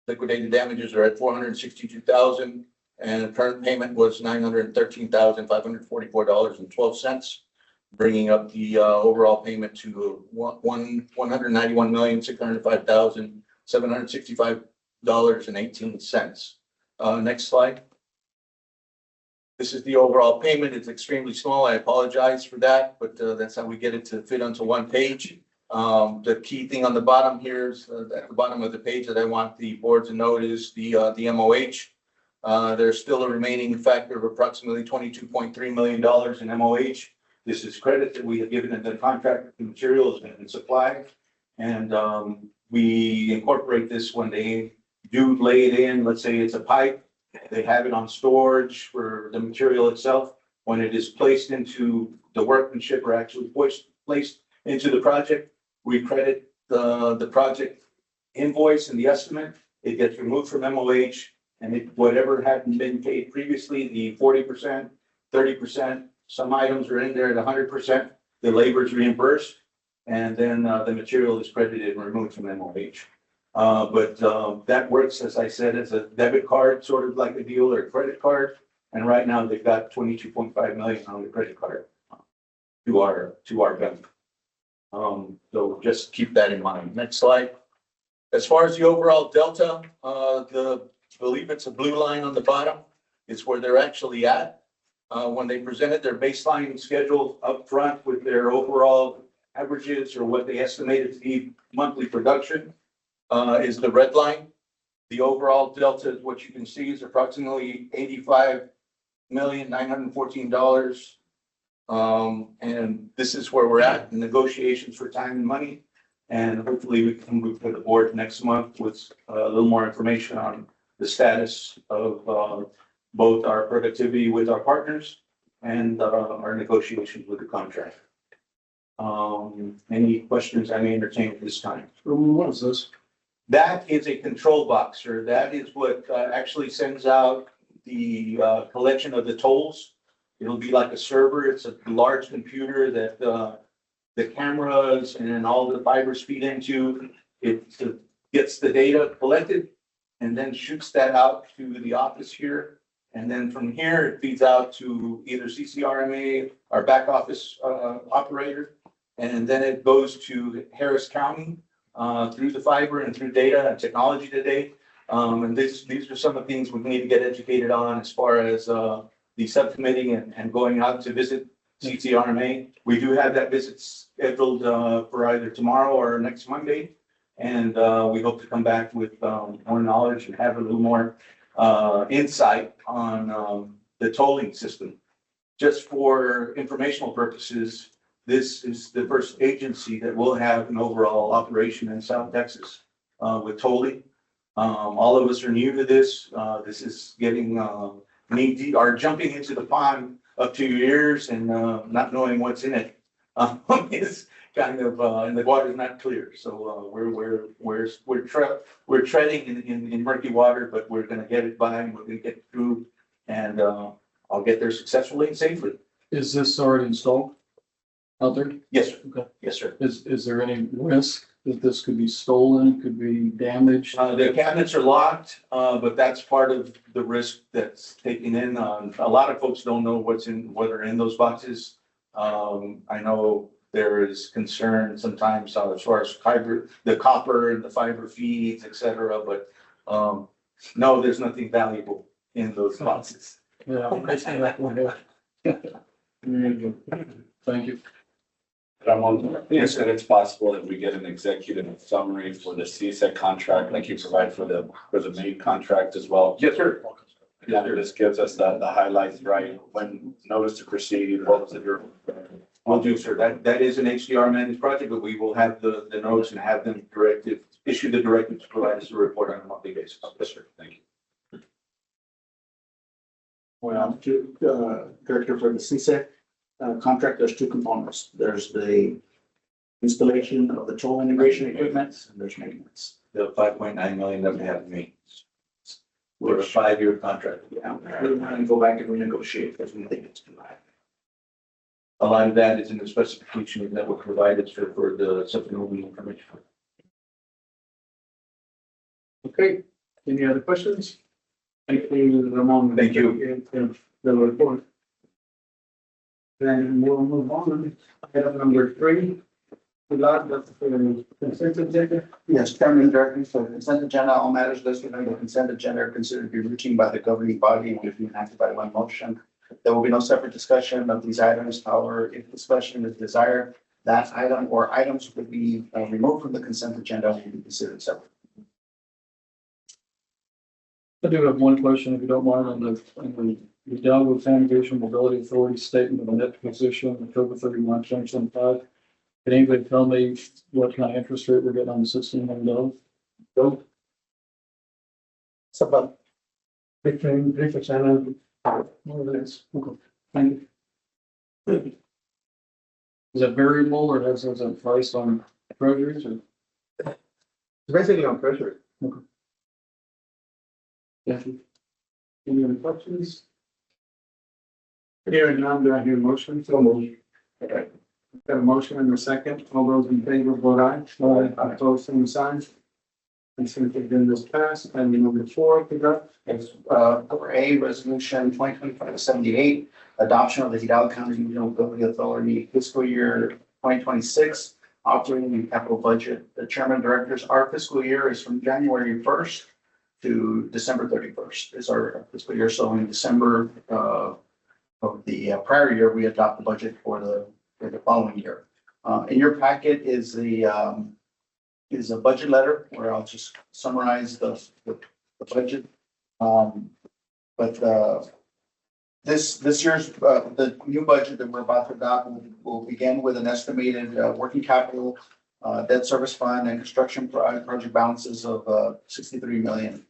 Liquidated damages are at 462,000. And the current payment was $913,544.12, bringing up the overall payment to $191,605,765.18. Next slide. This is the overall payment. It's extremely small. I apologize for that, but that's how we get it to fit onto one page. The key thing on the bottom here is at the bottom of the page that I want the board to note is the MOH. There's still a remaining factor of approximately $22.3 million in MOH. This is credit that we have given in the contract for materials and supply. And we incorporate this when they do lay it in. Let's say it's a pipe. They have it on storage for the material itself. When it is placed into the workmanship or actually placed into the project, we credit the project invoice and the estimate. It gets removed from MOH, and whatever hadn't been paid previously, the 40%, 30%, some items are in there at 100%. The labor is reimbursed, and then the material is credited and removed from MOH. But that works, as I said, as a debit card, sort of like a deal or a credit card. And right now they've got 22.5 million on the credit card to our bank. So just keep that in mind. Next slide. As far as the overall delta, I believe it's a blue line on the bottom. It's where they're actually at. When they presented their baseline schedule up front with their overall averages or what they estimated to be monthly production, is the red line. The overall delta, what you can see, is approximately $85,914. And this is where we're at in negotiations for time and money. And hopefully we can move to the board next month with a little more information on the status of both our productivity with our partners and our negotiations with the contract. Any questions I may entertain at this time? What is this? That is a control box, sir. That is what actually sends out the collection of the tolls. It'll be like a server. It's a large computer that the cameras and all the fibers feed into. It gets the data collected and then shoots that out to the office here. And then from here, it feeds out to either HCRMA, our back office operator. And then it goes to Harris County through the fiber and through data and technology today. And these are some of the things we need to get educated on as far as the subcommittee and going out to visit HCRMA. We do have that visit scheduled for either tomorrow or next Monday. And we hope to come back with more knowledge and have a little more insight on the tolling system. Just for informational purposes, this is the first agency that will have an overall operation in South Texas with tolling. All of us are new to this. This is getting knee deep, or jumping into the pond up to your ears and not knowing what's in it. Is kind of and the water's not clear. So we're treading in murky water, but we're going to get it by and we're going to get through, and I'll get there successfully and safely. Is this already installed out there? Yes, sir. Okay. Yes, sir. Is there any risk that this could be stolen, could be damaged? The cabinets are locked, but that's part of the risk that's taken in. A lot of folks don't know what are in those boxes. I know there is concern sometimes as far as the copper and the fiber feeds, et cetera, but no, there's nothing valuable in those boxes. Yeah. Thank you. Ramon, yes, and it's possible that we get an executive summary for the CSEC contract like you provide for the main contract as well. Yes, sir. Yeah, this gives us the highlights, right? When notice to proceed, what was it your? Will do, sir. That is an HDR managed project, but we will have the notes and have them issue the directive to provide us a report on a monthly basis. Yes, sir. Thank you. Well, Director for the CSEC contract, there's two components. There's the installation of the toll integration equipment, and there's maintenance. The 5.9 million that we have in maintenance. We're a 5-year contract. Yeah, we're going to go back and renegotiate because we think it's too high. A lot of that is in the specification that were provided for the supplemental information. Okay, any other questions? Thank you, Ramon. Thank you. The report. Then we'll move on. Item number 3. The lot of consent agenda. Yes, Chairman, Director, for the consent agenda, all matters listed on the consent agenda are considered to be routine by the governing body and will be enacted by one motion. There will be no separate discussion of these items. However, if discussion is desired, that item or items would be removed from the consent agenda and be considered separate. I do have one question, if you don't mind, on the Hidalgo Sanitation Mobility Authority statement of net position, October 31, 2025. Can anybody tell me what kind of interest rate we're getting on the $16 million? It's about 3% of more or less. Okay. Thank you. Is that variable or is it priced on treasuries or? It's basically on pressure. Thank you. Any other questions? Hearing none, do I hear a motion? So moved. Okay. Got a motion and a second. All those in favor, vote aye. Aye. Opposed, same sign. Consent agenda is passed. And number 4, pick up. It's, number A, resolution 2025-78, adoption of the Hidalgo County Regional Mobility Authority fiscal year 2026 operating and capital budget. The chairman directors, our fiscal year is from January 1st to December 31st is our fiscal year. So in December of the prior year, we adopt the budget for the following year. In your packet is a budget letter where I'll just summarize the budget. This year's, the new budget that we're about to adopt will begin with an estimated working capital, debt service fund and construction project balances of 63 million.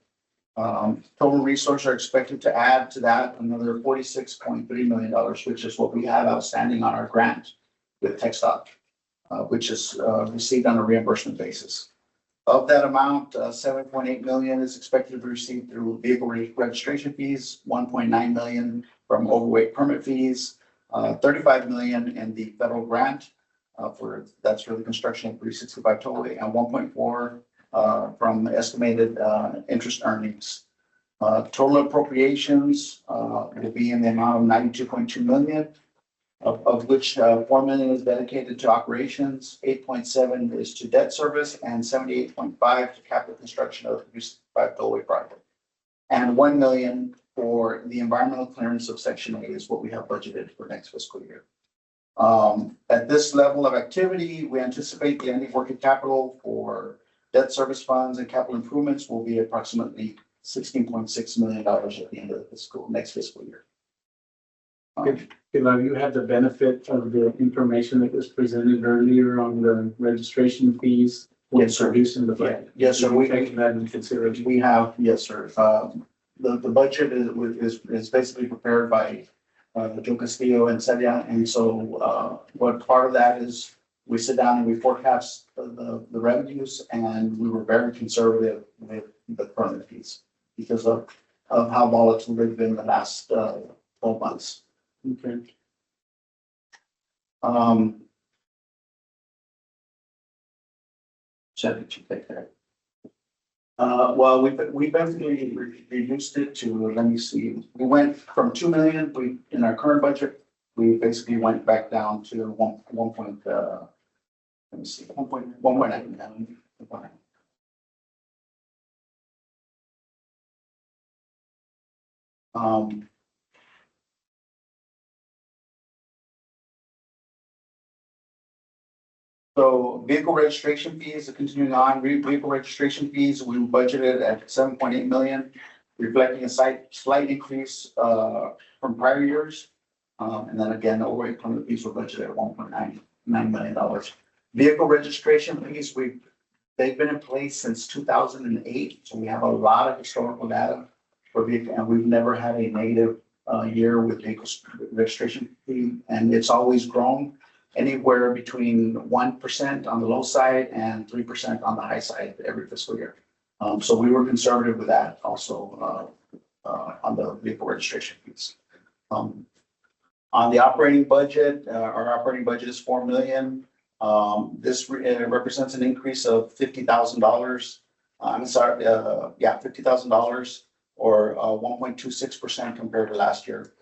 Total resources are expected to add to that another $46.3 million, which is what we have outstanding on our grant with TxDOT, which is received on a reimbursement basis. Of that amount, 7.8 million is expected to be received through vehicle registration fees, 1.9 million from overweight permit fees, 35 million in the federal grant that's for the construction of 365 tollway, and 1.4 from estimated interest earnings. Total appropriations will be in the amount of 92.2 million. Of which 4 million is dedicated to operations, 8.7 is to debt service, and 78.5 to capital construction of the 365 tollway project. And 1 million for the environmental clearance of Section 8 is what we have budgeted for next fiscal year. At this level of activity, we anticipate the ending working capital for debt service funds and capital improvements will be approximately $16.6 million at the end of the next fiscal year. You had the benefit of the information that was presented earlier on the registration fees. Yes, sir. Producing the budget. Yes, sir. We taking that into consideration. We have, yes, sir. The budget is basically prepared by Joe Castillo and Celia. And so what part of that is we sit down and we forecast the revenues, and we were very conservative with the permit fees because of how volatile they've been the last 12 months. Okay. So did you take that? Well, we basically reduced it to, let me see, we went from 2 million, in our current budget, we basically went back down to 1.9 million. So vehicle registration fees, continuing on, vehicle registration fees, we budgeted at 7.8 million, reflecting a slight increase from prior years. And then again, overweight permit fees were budgeted at $1.9 million. Vehicle registration fees, they've been in place since 2008, so we have a lot of historical data for vehicle, and we've never had a negative year with vehicle registration fee, and it's always grown anywhere between 1% on the low side and 3% on the high side every fiscal year. So we were conservative with that also on the vehicle registration fees. On the operating budget, our operating budget is 4 million. This represents an increase of $50,000. I'm sorry, $50,000 or 1.26% compared to last year.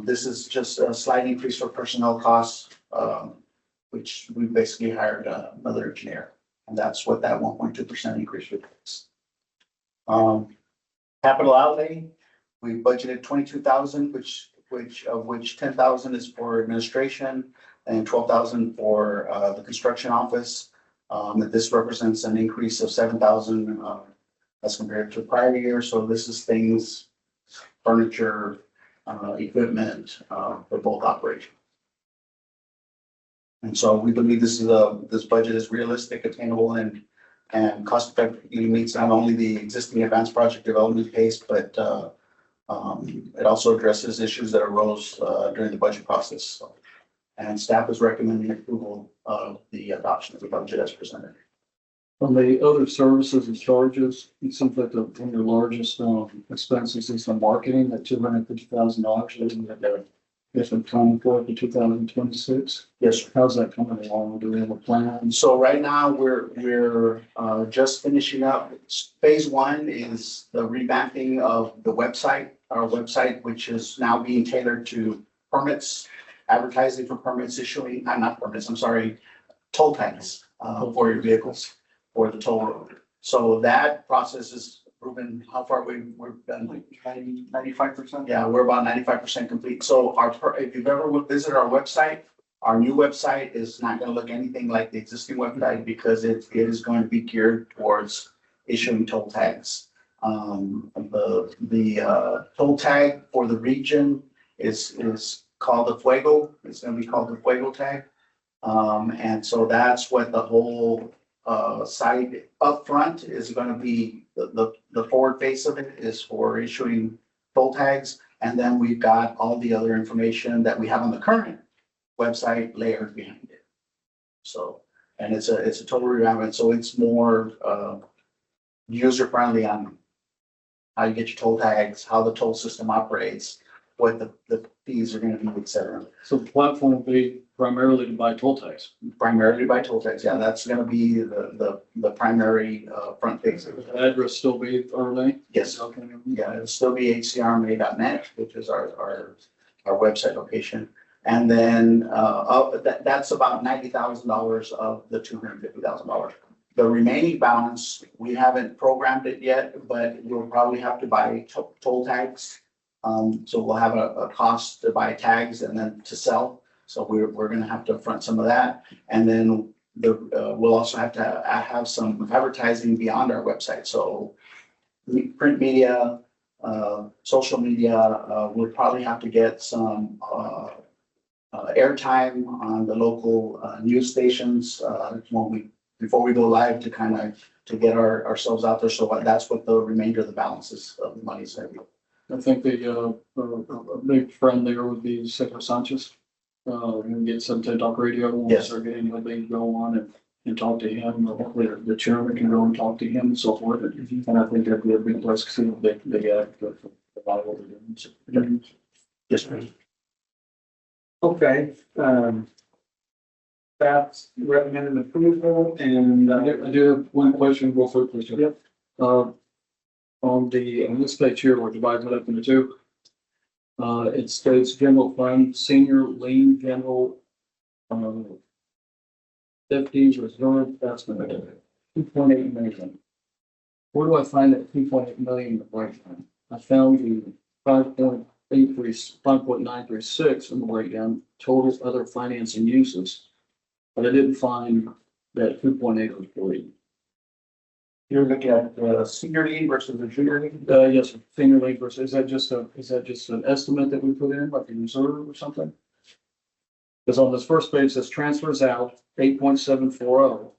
This is just a slight increase for personnel costs, which we basically hired another engineer, and that's what that 1.2% increase reflects. Capital outlay, we budgeted 22,000, of which 10,000 is for administration and 12,000 for the construction office. This represents an increase of 7,000 as compared to prior year. So this is things, furniture, equipment, for both operations. And so we believe this budget is realistic, attainable, and cost effectively meets not only the existing advanced project development pace, but, it also addresses issues that arose, during the budget process. So, and staff is recommending approval of the adoption of the budget as presented. On the other services and charges, it seems like one of your largest expenses is the marketing at $250,000. Isn't that the different plan for 2026? Yes, sir. How's that coming along? Do we have a plan? So right now, we're just finishing up. Phase one is the revamping of the website, our website, which is now being tailored to permits, advertising for permits, issuing, not permits, I'm sorry, toll tags for your vehicles, for the toll road. So that process is proven. How far we've done? 95%? Yeah, we're about 95% complete. So if you've ever visited our website, our new website is not going to look anything like the existing website because it is going to be geared towards issuing toll tags. The toll tag for the region is called the Fuego. It's going to be called the Fuego tag. And so that's what the whole side up front is going to be. The forward face of it is for issuing toll tags. And then we've got all the other information that we have on the current website layered behind it. So, and it's a total revamp. And so it's more user friendly on how you get your toll tags, how the toll system operates, what the fees are going to be, et cetera. So the platform will be primarily to buy toll tags. Primarily by toll tags. Yeah, that's going to be the primary front face. Will the address still be early? Yes. Okay. Yeah, it'll still be HCRMA.net, which is our website location. And then that's about $90,000 of the $250,000. The remaining balance, we haven't programmed it yet, but we'll probably have to buy toll tags. So we'll have a cost to buy tags and then to sell. So we're gonna have to front some of that. And then we'll also have to have some advertising beyond our website. So print media, social media, we'll probably have to get some airtime on the local news stations before we go live to kind of to get ourselves out there. So that's what the remainder of the balances of the money is going to be. I think a big friend there would be Cesar Sanchez. We can get some to talk radio. Yes. Start getting maybe go on and talk to him. Hopefully the chairman can go and talk to him and so forth. And I think that'd be a big place to see a big advocate for the Bible we're doing. Yes, sir. Okay, that's recommended approval and, I do have one question real quick, please. Yep. On this page here, we're dividing it up into two. It states general fund, senior lien, general, 50s reserve, that's the 2.8 million. Where do I find that 2.8 million breakdown? I found the 5.936 in the breakdown, total other financing uses. But I didn't find that 2.8 was fully. You're looking at the senior lien versus the junior lien? Yes, sir. Senior lien versus, is that just an estimate that we put in, like a reserve or something? Because on this first page, it says transfers out 8.740.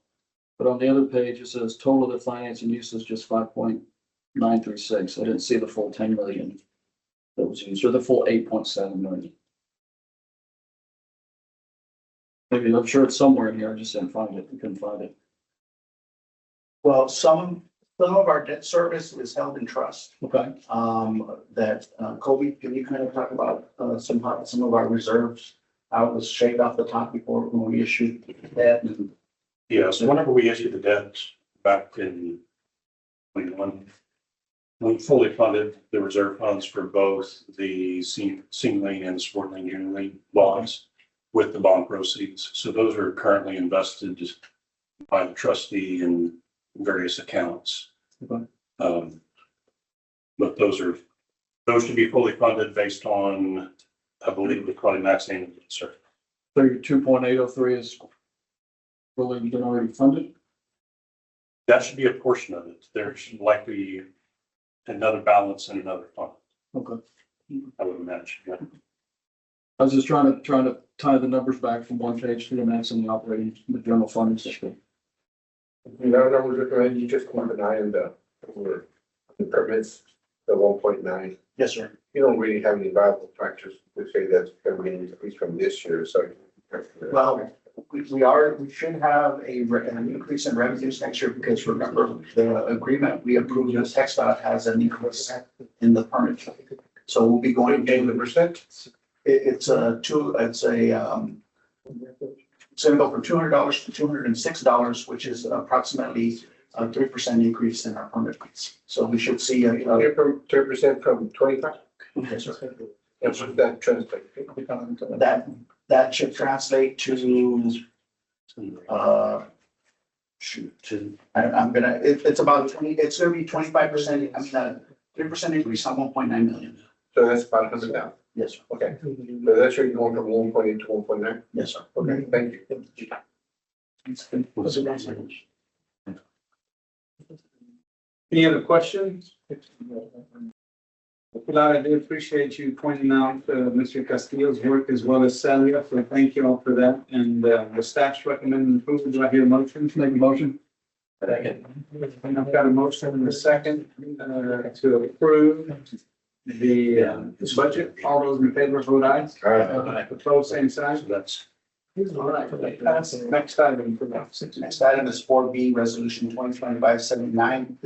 But on the other page, it says total of the financing uses just 5.936. I didn't see the full 10 million that was used, or the full 8.7 million. Maybe, I'm sure it's somewhere in here, I just didn't find it, I couldn't find it. Well, some of our debt service is held in trust. Okay. Kobe, can you kind of talk about some of our reserves? How it was shaved off the top before when we issued that? Yeah, so whenever we issued the debt back in 21, we fully funded the reserve funds for both the senior lien and sport lien, junior lien bonds with the bond proceeds. So those are currently invested by the trustee in various accounts. Okay. But those should be fully funded based on, I believe, the probably max annual, sir. So your 2.803 is really been already funded? That should be a portion of it. There's likely another balance in another fund, Okay. I would imagine. Yeah. I was just trying to tie the numbers back from one page to the next in the operating, the general fund. You know, numbers recommend you just keep an eye on the permits, the 1.9. Yes, sir. You don't really have any viable factors to say that's going to be an increase from this year, so. Well, we should have an increase in revenues next year because remember, the agreement we approved with TxDOT has an increase in the permit. So we'll be going And the to, percent? it's gonna go from $200 to $206, which is approximately a 3% increase in our permit fees. So we should see a, From 3% from 25? yes, sir. That's what that translates. That should translate to, it's about 20, it's gonna be 25%, 3% increase on 1.9 million. So that's about 100,000. Yes, sir. Okay. So that's where you're going from 1.8 to 1.9? Yes, sir. Okay, thank you. Any other questions? Pilar, I do appreciate you pointing out Mr. Castillo's work as well as Celia, so thank you all for that. And the staff's recommending approval. Do I hear a motion? Make a motion. Second. And I've got a motion and a second to approve the budget. All those in favor vote aye. Opposed, same sign. That's All right, next item for now. Next item is 4B, Resolution 2025-79.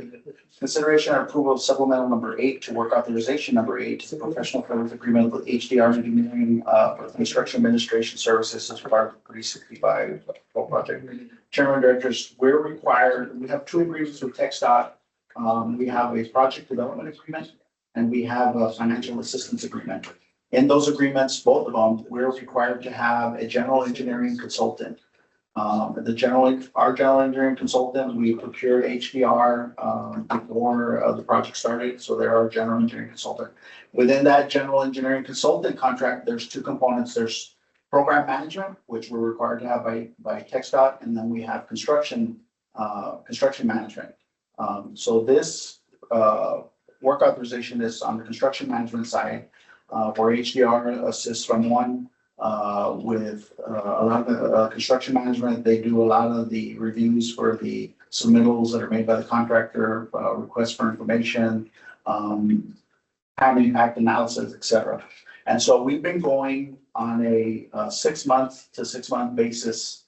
Consideration and approval of supplemental number 8 to work authorization number 8, the professional service agreement with HDR Engineering for construction administration services as part of the 365 project. Chairman, directors, we're required, we have 2 agreements with TxDOT. We have a project development agreement and we have a financial assistance agreement. In those agreements, both of them, we're required to have a general engineering consultant. Our general engineering consultant, we procured HDR before the project started, so they're our general engineering consultant. Within that general engineering consultant contract, there's 2 components. There's program management, which we're required to have by TxDOT, and then we have construction management. So this work authorization is on the construction management side. Where HDR assists from one with a lot of the construction management. They do a lot of the reviews for the submittals that are made by the contractor, requests for information, time impact analysis, et cetera. And so we've been going on a 6-month to 6-month basis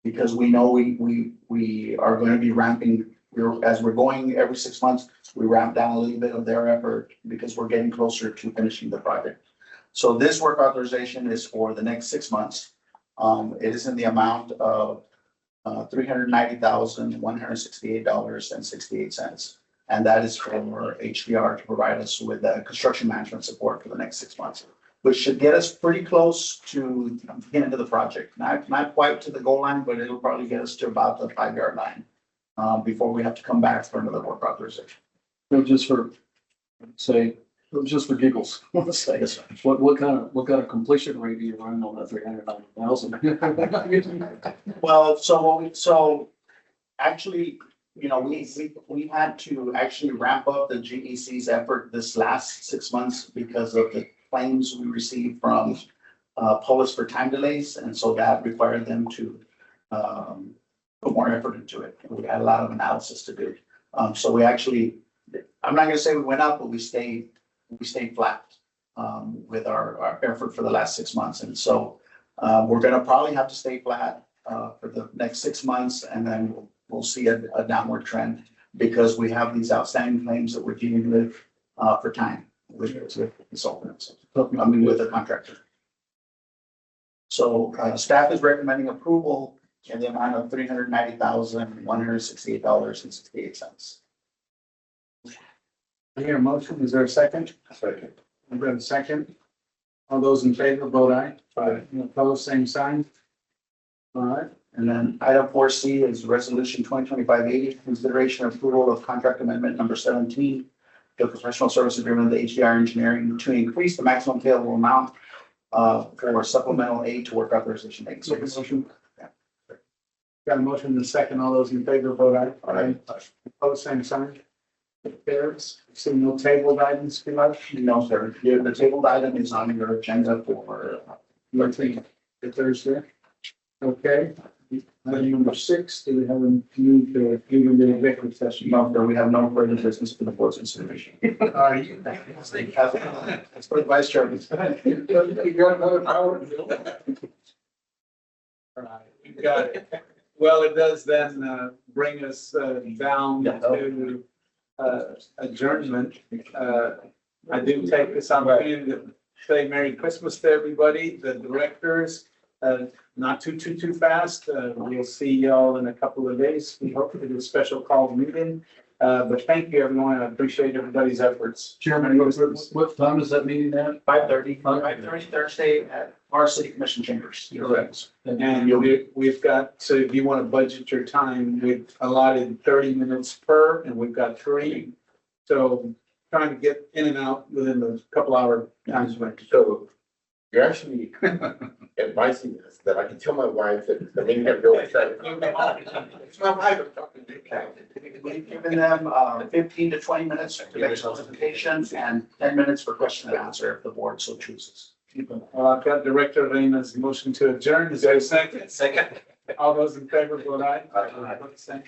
because we know we are going to be ramping. As we're going every 6 months, we ramp down a little bit of their effort because we're getting closer to finishing the project. So this work authorization is for the next 6 months. It is in the amount of $390,168.68. And that is for HDR to provide us with construction management support for the next 6 months, which should get us pretty close to the end of the project. Not quite to the goal line, but it'll probably get us to about the 5-yard line. Before we have to come back for another work authorization. Just for giggles, let's say, Yes, sir. what kind of completion rate do you run on that 390,000? Well, so actually, you know, we had to actually ramp up the GEC's effort this last 6 months because of the claims we received from Polis for time delays, and so that required them to put more effort into it. We had a lot of analysis to do. So we actually, I'm not gonna say we went up, but we stayed flat with our effort for the last 6 months. And so we're gonna probably have to stay flat for the next 6 months, and then we'll see a downward trend because we have these outstanding claims that we're dealing with for time with consultants, with the contractor. So staff is recommending approval in the amount of $390,168.68. I hear a motion. Is there a second? Second. I've got a second. All those in favor vote aye. Opposed, same sign. All right. And then item 4C is resolution 2025-80, consideration approval of contract amendment number 17, the professional service agreement with HDR Engineering to increase the maximum payable amount for supplemental aid to work authorization. Got Got a motion and a second. All those in favor vote aye. Aye. Opposed, same sign. Carries. See no tabled items, below. No, sir. The tabled item is on your agenda for The Thursday. Okay. Item number 6, do we have a need to give you the executive session? no, sir. We have no further business for the board's consideration. That's for the vice chairman. You got another power? All right, you got it. Well, it does then bring us down to adjournment. I do take this opportunity to say Merry Christmas to everybody, the directors. Not too fast. We'll see y'all in a couple of days. We hope to do a special call meeting. But thank you, everyone. I appreciate everybody's efforts. Chairman, what time is that meeting at? 5:30. 5:30 Thursday at our city commission chambers. Correct. And we've got, so if you want to budget your time, we've allotted 30 minutes per, and we've got 3. So trying to get in and out within a couple hour time frame. So you're actually advising us that I can tell my wife that the meeting can go inside. It's my wife I'm talking to. We've given them 15 to 20 minutes to make presentations and 10 minutes for question and answer if the board so chooses. Well, I've got Director Reina's motion to adjourn. Is there a second? Second. All those in favor, vote aye. Aye. Same.